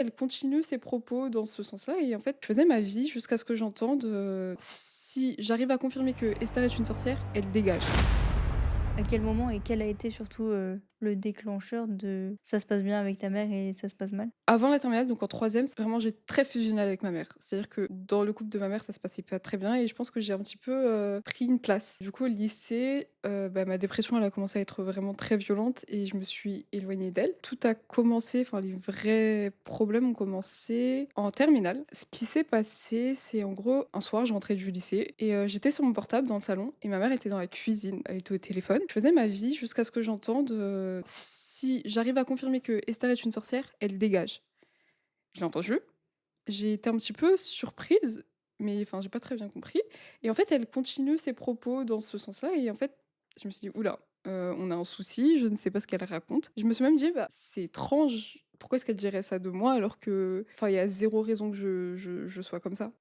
Elle continue ses propos dans ce sens-là et en fait, je faisais ma vie jusqu'à ce que j'entende, «Si j'arrive à confirmer que Esther est une sorcière, elle dégage». À quel moment et quel a été surtout, le déclencheur de ça se passe bien avec ta mère et ça se passe mal? Avant la terminale, donc en troisième, c'est vraiment j'ai très fusionnel avec ma mère. C'est-à-dire que dans le couple de ma mère, ça se passait pas très bien et je pense que j'ai un petit peu, pris une place. Du coup, au lycée, ma dépression, elle a commencé à être vraiment très violente et je me suis éloignée d'elle. Tout a commencé, enfin les vrais problèmes ont commencé en terminale. Ce qui s'est passé, c'est en gros, un soir, je rentrais du lycée et j'étais sur mon portable dans le salon et ma mère était dans la cuisine. Elle était au téléphone. Je faisais ma vie jusqu'à ce que j'entende, «Si j'arrive à confirmer que Esther est une sorcière, elle dégage». Je l'ai entendu, j'ai été un petit peu surprise, mais enfin, j'ai pas très bien compris et en fait, elle continue ses propos dans ce sens-là et en fait, je me suis dit: «Ouh là, on a un souci, je ne sais pas ce qu'elle raconte». Je me suis même dit: «Bah, c'est étrange, pourquoi est-ce qu'elle dirait ça de moi alors que enfin, il y a zéro raison que je sois comme ça».